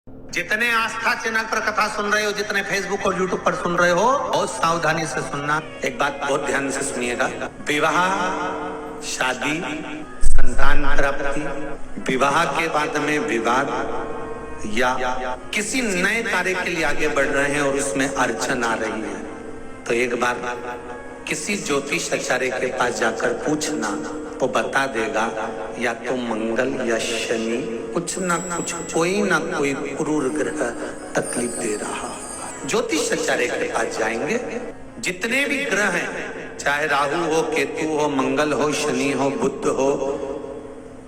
जितने आस्था चैनल पर कथा सुन रहे हो, जितने फेसबुक और यूट्यूब पर सुन रहे हो, बहुत सावधानी से सुनना। एक बात बहुत ध्यान से सुनिएगा। विवाह, शादी, संतान प्राप्ति, विवाह के बाद में विवाद या किसी नए कार्य के लिए आगे बढ़ रहे हैं और उसमें अड़चन आ रही है, तो एक बार किसी ज्योतिष आचार्य के पास जाकर पूछना, वो बता देगा या तो मंगल या शनि कुछ ना कुछ, कोई ना कोई क्रूर ग्रह तकलीफ दे रहा। ज्योतिष आचार्य के पास जाएंगे, जितने भी ग्रह हैं, चाहे राहु हो, केतु हो, मंगल हो, शनि हो, बुध हो,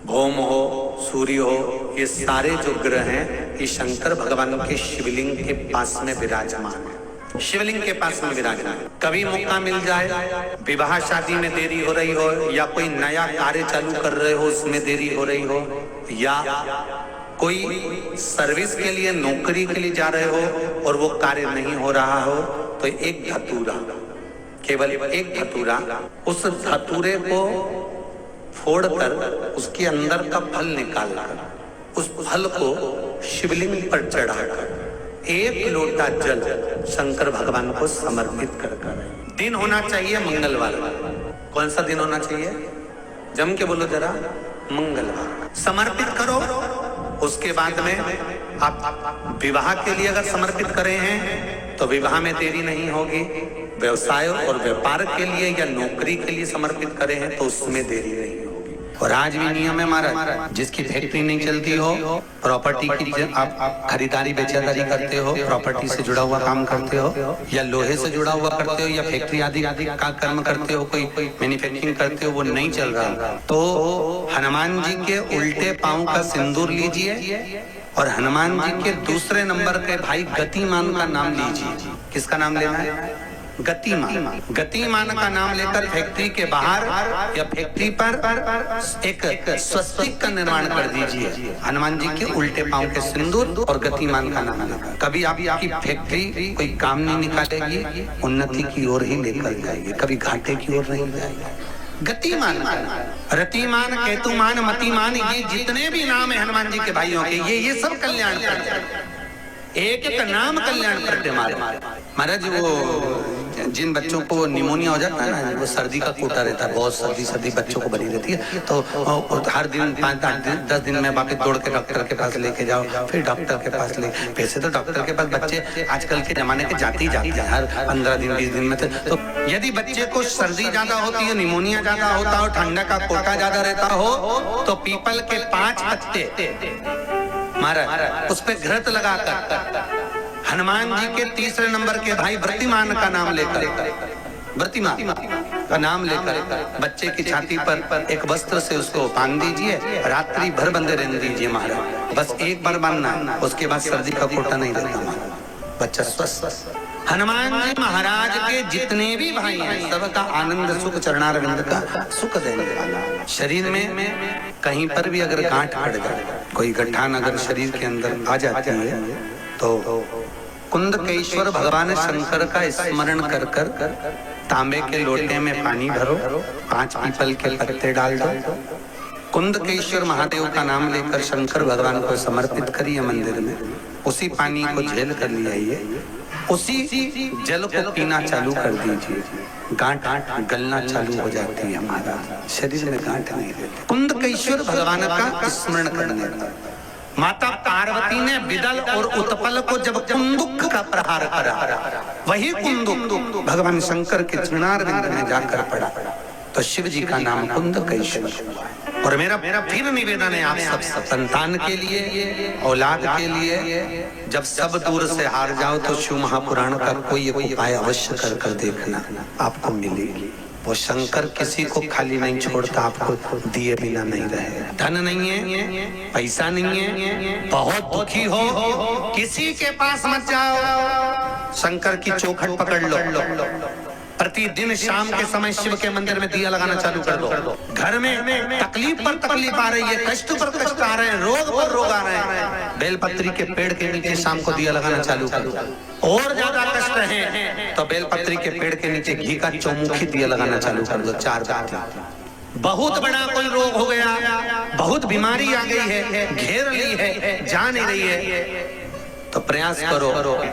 भौम हो, सूर्य हो, ये सारे जो ग्रह हैं, ये शंकर भगवान के शिवलिंग के पास में विराजमान है। शिवलिंग के पास में विराजमान। कभी मौका मिल जाए, विवाह शादी में देरी हो रही हो, या कोई नया कार्य चालू कर रहे हो उसमें देरी हो रही हो, या कोई सर्विस के लिए, नौकरी के लिए जा रहे हो और वो कार्य नहीं हो रहा हो, तो एक धतूरा, केवल एक धतूरा, उस धतूरे को फोड़कर उसके अंदर का फल निकालकर उस फल को शिवलिंग पर चढ़ाकर एक लोटा जल शंकर भगवान को समर्पित कर। दिन होना चाहिए मंगलवार। कौन सा दिन होना चाहिए? जम के बोलो जरा, मंगलवार। समर्पित करो। उसके बाद में आप विवाह के लिए अगर समर्पित करे हैं तो विवाह में देरी नहीं होगी। व्यवसाय और व्यापार के लिए या नौकरी के लिए समर्पित करे हैं तो उसमें देरी नहीं होगी। और आज भी नियम है हमारा, जिसकी फैक्ट्री नहीं चलती हो, प्रॉपर्टी की आप खरीदारी बेचादारी करते हो, प्रॉपर्टी से जुड़ा हुआ काम करते हो, या लोहे से जुड़ा हुआ करते हो, या फैक्ट्री आदि का कर्म करते हो, कोई मैन्युफैक्चरिंग करते हो, वो नहीं चल रहा, तो हनुमान जी के उल्टे पांव का सिंदूर लीजिए और हनुमान जी के दूसरे नंबर के भाई गतिमान का नाम लीजिए। किसका नाम लेना है? गतिमान। गतिमान का नाम लेकर फैक्ट्री के बाहर या फैक्ट्री पर एक स्वस्तिक का निर्माण कर दीजिए। हनुमान जी के उल्टे पांव के सिंदूर और गतिमान का नाम लेकर कभी आपकी फैक्ट्री कोई काम नहीं निकालेगी, उन्नति की ओर ही लेकर जाएगी, कभी घाटे की ओर नहीं जाएगी। गतिमान, रतिमान, केतुमान, मतिमान, ये जितने भी नाम है हनुमान जी के भाइयों के, ये सब कल्याण करते हैं। एक एक नाम कल्याण करते महाराज। वो जिन बच्चों को निमोनिया हो जाता है ना, वो सर्दी का कोटा रहता है, बहुत सर्दी बच्चों को बनी रहती है, तो हर दिन 5-8 दिन 10 दिन में वापस दौड़ के डॉक्टर के पास लेके जाओ, फिर डॉक्टर के पास ले। वैसे तो डॉक्टर के पास बच्चे आजकल के जमाने के जाते ही जाते हैं, हर 15 दिन 20 दिन में। तो यदि बच्चे को सर्दी ज्यादा होती है, निमोनिया ज्यादा होता हो, ठंडा का कोटा ज्यादा रहता हो, तो पीपल के 5 पत्ते महाराज उस पे घृत लगाकर हनुमान जी के तीसरे नंबर के भाई व्रतिमान का नाम लेकर, व्रतिमान का नाम लेकर बच्चे की छाती पर एक वस्त्र से उसको बांध दीजिए, रात्रि भर बंधे रहने दीजिए महाराज। बस एक बार बांधना, उसके बाद सर्दी का कोटा नहीं रहता महाराज, बच्चा स्वस्थ। हनुमान जी महाराज के जितने भी भाई हैं, सबका आनंद सुख चरणारविंद का सुख देने वाला। शरीर में कहीं पर भी अगर गांठ पड़ जाए, कोई गठान अगर शरीर के अंदर आ जाती है, तो कुंदकेश्वर भगवान शंकर का स्मरण कर कर तांबे के लोटे में पानी भरो, 5 पीपल के पत्ते डाल दो, कुंदकेश्वर महादेव का नाम लेकर शंकर भगवान को समर्पित करिए मंदिर में। उसी पानी को झेल कर ले आइए, उसी जल को पीना चालू कर दीजिए, गांठ गलना चालू हो जाती है हमारा शरीर में, गांठ नहीं रहती। कुंदकेश्वर भगवान का स्मरण करने का। माता पार्वती ने विदल और उत्पल को जब कुंदुक का प्रहार करा, वही कुंदुक भगवान शंकर के चरणारविंद में जाकर पड़ा, तो शिव जी का नाम कुंदकेश्वर हुआ। और मेरा फिर निवेदन है आप सब संतान के लिए, औलाद के लिए, जब सब दूर से हार जाओ तो शिव महापुराण का कोई एक उपाय अवश्य कर कर देखना, आपको मिलेगी। वो शंकर किसी को खाली नहीं छोड़ता, आपको दिए बिना नहीं रहे। धन नहीं है, पैसा नहीं है, बहुत दुखी हो, किसी के पास मत जाओ, शंकर की चौखट पकड़ लो। प्रतिदिन शाम के समय शिव के मंदिर में दिया लगाना चालू कर दो। घर में तकलीफ पर तकलीफ आ रही है, कष्ट पर कष्ट आ रहे हैं, रोग पर रोग आ रहे हैं, बेलपत्री के पेड़ के नीचे शाम को दिया लगाना चालू कर दो। और ज्यादा कष्ट है तो बेलपत्री के पेड़ के नीचे घी का चौमुखी दिया लगाना चालू कर दो, 4 बार। बहुत बड़ा कोई रोग हो गया, बहुत बीमारी आ गई है, घेर ली है, जा नहीं रही है, तो प्रयास करो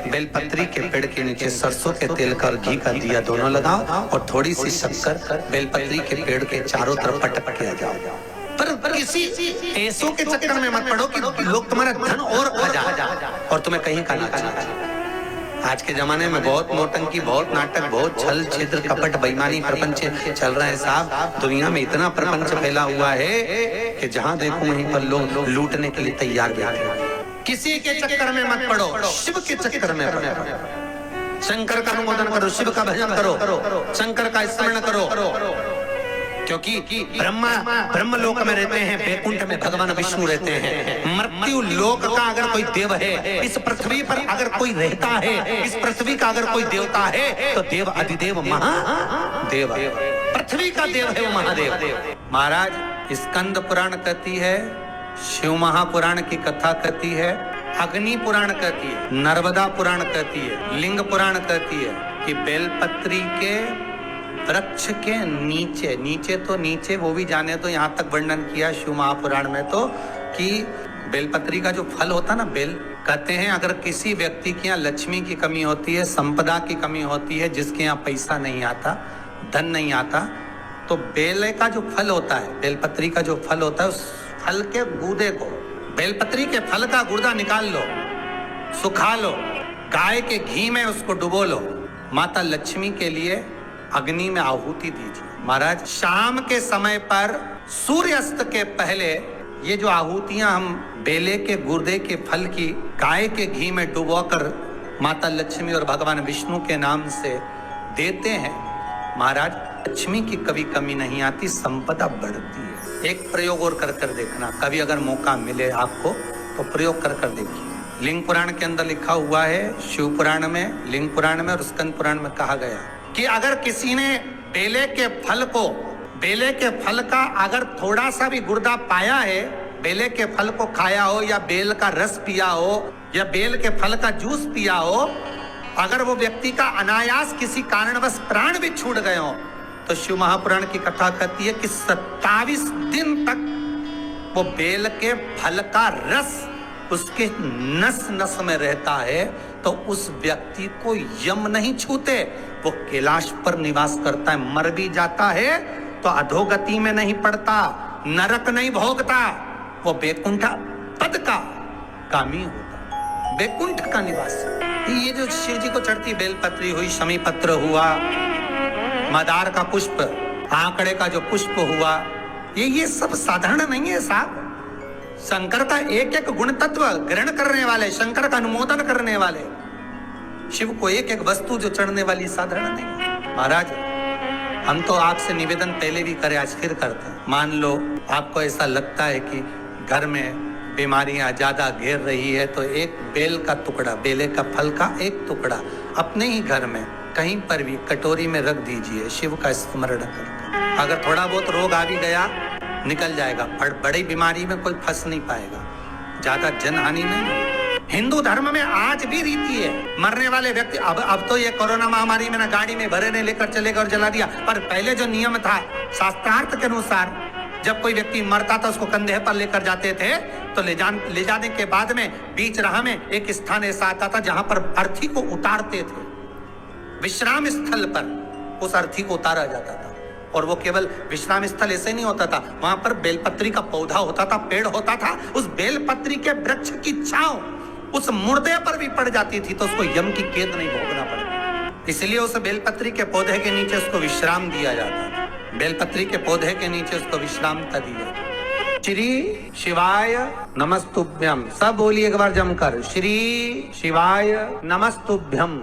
बेलपत्री के पेड़ के नीचे सरसों के तेल का और घी का दिया दोनों लगाओ और थोड़ी सी शक्कर बेलपत्री के पेड़ के चारों तरफ पटक के आ जाओ। पर किसी पैसों के चक्कर में मत पड़ो कि लोग तुम्हारा धन और खा जाए और तुम्हें कहीं का ना चाहिए। आज के जमाने में बहुत नौटंकी, बहुत नाटक, बहुत छल छिद्र कपट बेईमानी प्रपंच चल रहा है साहब। दुनिया में इतना प्रपंच फैला हुआ है कि जहां देखो वहीं पर लोग लूटने के लिए तैयार बैठे हैं। किसी के चक्कर में मत पड़ो, शिव के चक्कर में पड़ो। शंकर का अनुमोदन करो, शिव का भजन करो, शंकर का स्मरण करो, क्योंकि ब्रह्म लोक में रहते हैं, बैकुंठ में भगवान विष्णु रहते हैं। मृत्यु लोक का अगर कोई देव है, इस पृथ्वी पर अगर कोई रहता है, इस पृथ्वी का अगर कोई देवता है तो देव अधिदेव महादेव, पृथ्वी का देव है वो महादेव। महाराज स्कंद पुराण कहती है, शिव महापुराण की कथा कहती है, अग्नि पुराण कहती है, नर्मदा पुराण कहती है, लिंग पुराण कहती है कि बेलपत्री के वृक्ष के नीचे तो नीचे वो भी जाने तो यहाँ तक वर्णन किया शिव महापुराण में तो कि बेलपत्री का जो फल होता ना बेल, कहते हैं अगर किसी व्यक्ति के यहाँ लक्ष्मी की कमी होती है, संपदा की कमी होती है, जिसके यहाँ पैसा नहीं आता, धन नहीं आता, तो बेल का जो फल होता है, बेलपत्री का जो फल होता है, उस फल के गूदे को, बेलपत्री के फल का गुर्दा निकाल लो, सुखा लो, गाय के घी में उसको डुबो लो, माता लक्ष्मी के लिए अग्नि में आहुति दीजिए। महाराज शाम के समय पर सूर्यास्त के पहले ये जो आहुतियां हम बेले के गुर्दे के फल की गाय के घी में डुबोकर माता लक्ष्मी और भगवान विष्णु के नाम से देते हैं, महाराज लक्ष्मी की कभी कमी नहीं आती, संपदा बढ़ती है। एक प्रयोग और कर देखना, कभी अगर मौका मिले आपको तो प्रयोग कर देखिए। लिंग पुराण के अंदर लिखा हुआ है, शिव पुराण में, लिंग पुराण में और स्कंद पुराण में कहा गया कि अगर किसी ने बेले के फल का अगर थोड़ा सा भी गुर्दा पाया है, बेले के फल को खाया हो या बेल का रस पिया हो या बेल के फल का जूस पिया हो, अगर वो व्यक्ति का अनायास किसी कारणवश प्राण भी छूट गए हो, तो शिव महापुराण की कथा कहती है कि 27 दिन तक वो बेल के फल का रस उसके नस नस में रहता है, तो उस व्यक्ति को यम नहीं छूते, वो कैलाश पर निवास करता है। मर भी जाता है तो अधोगति में नहीं पड़ता, नरक नहीं भोगता, वो बैकुंठ पद का कामी होता, बैकुंठ का निवास। ये जो शिव जी को चढ़ती बेलपत्री हुई, शमी पत्र हुआ, मदार का पुष्प, आंकड़े का जो पुष्प हुआ, ये सब साधारण नहीं है साहब। शंकर का एक एक गुण तत्व ग्रहण करने वाले, शंकर का अनुमोदन करने वाले, शिव को एक एक वस्तु जो चढ़ने वाली साधारण नहीं। महाराज हम तो आपसे निवेदन पहले भी करे, आज फिर करते हैं। मान लो आपको ऐसा लगता है कि घर में बीमारियां ज्यादा घेर रही है, तो एक बेल का टुकड़ा, बेले का फल का एक टुकड़ा अपने ही घर में कहीं पर भी कटोरी में रख दीजिए, शिव का स्मरण करके। अगर थोड़ा बहुत रोग आ भी गया निकल जाएगा, बड़ी बीमारी में कोई फंस नहीं पाएगा, ज्यादा जनहानि नहीं। हिंदू धर्म में आज भी रीति है, मरने वाले व्यक्ति, अब तो ये कोरोना महामारी में ना गाड़ी में भरे ने लेकर चले गए और जला दिया, पर पहले जो नियम था शास्त्रार्थ के अनुसार, जब कोई व्यक्ति मरता था उसको कंधे पर लेकर जाते थे, तो ले जाने के बाद में बीच राह में एक स्थान ऐसा आता था जहां पर अर्थी को उतारते थे, विश्राम स्थल पर उस अर्थी को उतारा जाता था। और वो केवल विश्राम स्थल ऐसे नहीं होता था, वहां पर बेलपत्री का पौधा होता था, पेड़ होता था, उस बेलपत्री के वृक्ष की छांव उस मुर्दे पर भी पड़ जाती थी, तो उसको यम की कैद नहीं भोगना पड़ता। इसलिए उस बेलपत्री के पौधे के नीचे उसको विश्राम दिया जाता था, बेलपत्री के पौधे के नीचे उसको विश्रामता दिया। श्री शिवाय नमस्तुभ्यम, सब बोलिए एक बार जमकर, श्री शिवाय नमस्तुभ्यम।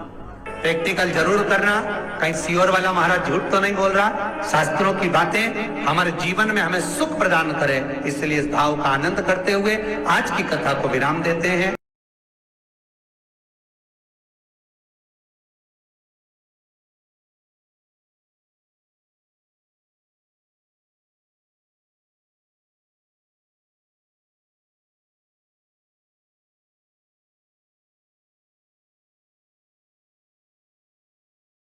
प्रैक्टिकल जरूर करना, कहीं सियोर वाला महाराज झूठ तो नहीं बोल रहा। शास्त्रों की बातें हमारे जीवन में हमें सुख प्रदान करे, इसलिए इस भाव का आनंद करते हुए आज की कथा को विराम देते हैं।